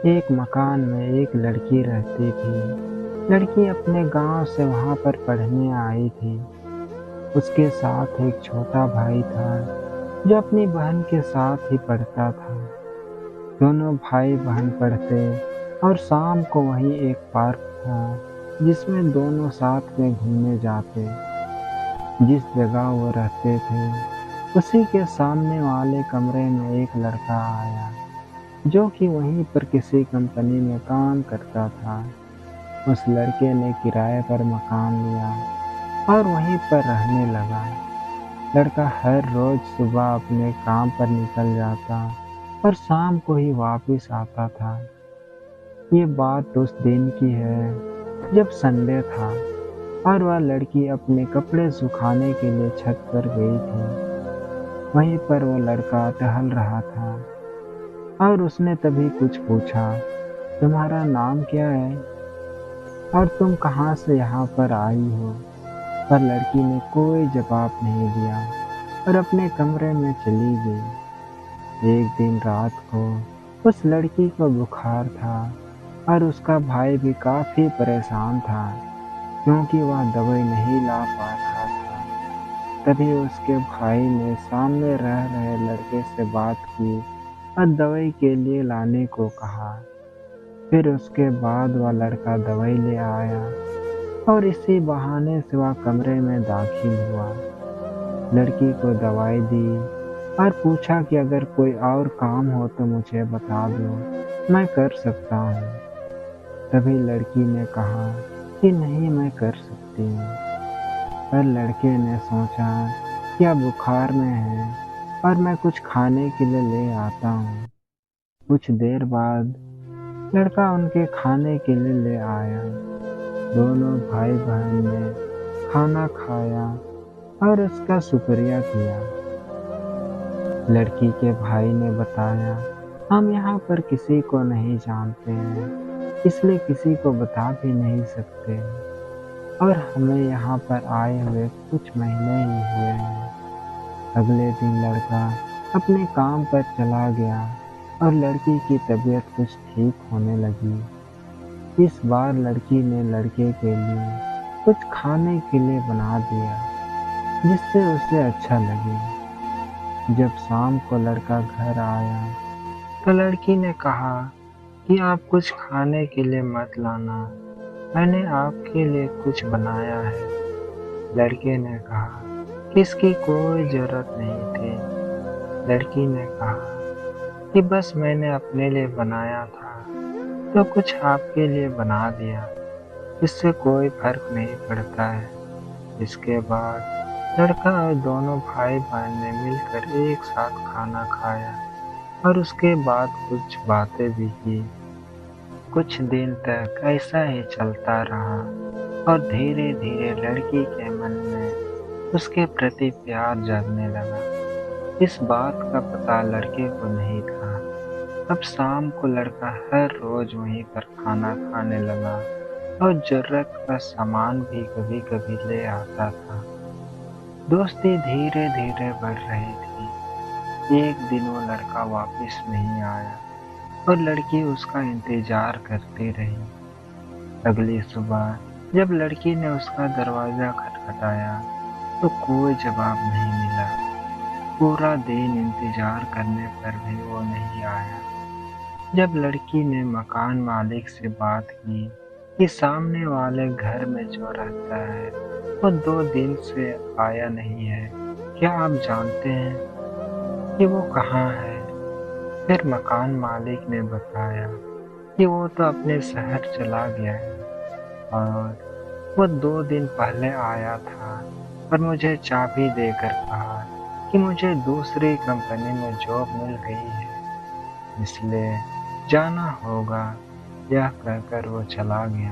एक मकान में एक लड़की रहती थी। लड़की अपने गांव से वहां पर पढ़ने आई थी। उसके साथ एक छोटा भाई था जो अपनी बहन के साथ ही पढ़ता था। दोनों भाई बहन पढ़ते और शाम को वहीं एक पार्क था जिसमें दोनों साथ में घूमने जाते। जिस जगह वो रहते थे उसी के सामने वाले कमरे में एक लड़का आया जो कि वहीं पर किसी कंपनी में काम करता था। उस लड़के ने किराए पर मकान लिया और वहीं पर रहने लगा। लड़का हर रोज सुबह अपने काम पर निकल जाता और शाम को ही वापस आता था। ये बात उस दिन की है जब संडे था और वह लड़की अपने कपड़े सुखाने के लिए छत पर गई थी। वहीं पर वो लड़का टहल रहा था और उसने तभी कुछ पूछा, तुम्हारा नाम क्या है और तुम कहाँ से यहाँ पर आई हो? पर लड़की ने कोई जवाब नहीं दिया और अपने कमरे में चली गई। एक दिन रात को उस लड़की को बुखार था और उसका भाई भी काफी परेशान था क्योंकि वह दवाई नहीं ला पा रहा था। तभी उसके भाई ने सामने रह रहे लड़के से बात की और दवाई के लिए लाने को कहा। फिर उसके बाद वह लड़का दवाई ले आया और इसी बहाने से वह कमरे में दाखिल हुआ। लड़की को दवाई दी और पूछा कि अगर कोई और काम हो तो मुझे बता दो, मैं कर सकता हूँ। तभी लड़की ने कहा कि नहीं, मैं कर सकती हूँ। पर लड़के ने सोचा कि अब बुखार में है और मैं कुछ खाने के लिए ले आता हूँ। कुछ देर बाद लड़का उनके खाने के लिए ले आया। दोनों भाई बहन ने खाना खाया और उसका शुक्रिया किया। लड़की के भाई ने बताया, हम यहाँ पर किसी को नहीं जानते हैं, इसलिए किसी को बता भी नहीं सकते और हमें यहाँ पर आए हुए कुछ महीने ही हुए हैं। अगले दिन लड़का अपने काम पर चला गया और लड़की की तबीयत कुछ ठीक होने लगी। इस बार लड़की ने लड़के के लिए कुछ खाने के लिए बना दिया जिससे उसे अच्छा लगे। जब शाम को लड़का घर आया तो लड़की ने कहा कि आप कुछ खाने के लिए मत लाना, मैंने आपके लिए कुछ बनाया है। लड़के ने कहा कि इसकी कोई जरूरत नहीं थी। लड़की ने कहा कि बस मैंने अपने लिए बनाया था तो कुछ आपके लिए बना दिया, इससे कोई फर्क नहीं पड़ता है। इसके बाद लड़का और दोनों भाई बहन ने मिलकर एक साथ खाना खाया और उसके बाद कुछ बातें भी की। कुछ दिन तक ऐसा ही चलता रहा और धीरे धीरे लड़की के मन में उसके प्रति प्यार जगने लगा। इस बात का पता लड़के को नहीं था। अब शाम को लड़का हर रोज वहीं पर खाना खाने लगा और जरूरत का सामान भी कभी कभी ले आता था। दोस्ती धीरे धीरे बढ़ रही थी। एक दिन वो लड़का वापस नहीं आया और लड़की उसका इंतजार करती रही। अगली सुबह जब लड़की ने उसका दरवाजा खटखटाया तो कोई जवाब नहीं मिला। पूरा दिन इंतजार करने पर भी वो नहीं आया। जब लड़की ने मकान मालिक से बात की कि सामने वाले घर में जो रहता है वो 2 दिन से आया नहीं है, क्या आप जानते हैं कि वो कहाँ है? फिर मकान मालिक ने बताया कि वो तो अपने शहर चला गया है और वो 2 दिन पहले आया था पर मुझे चाबी देकर कहा कि मुझे दूसरी कंपनी में जॉब मिल गई है, इसलिए जाना होगा। यह कहकर वो चला गया।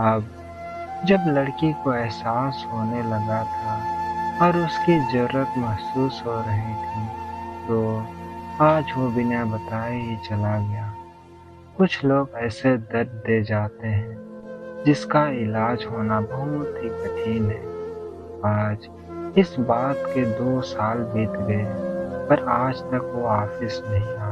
अब जब लड़की को एहसास होने लगा था और उसकी जरूरत महसूस हो रही थी तो आज वो बिना बताए ही चला गया। कुछ लोग ऐसे दर्द दे जाते हैं जिसका इलाज होना बहुत ही कठिन है। आज इस बात के 2 साल बीत गए पर आज तक वो वापस नहीं आया।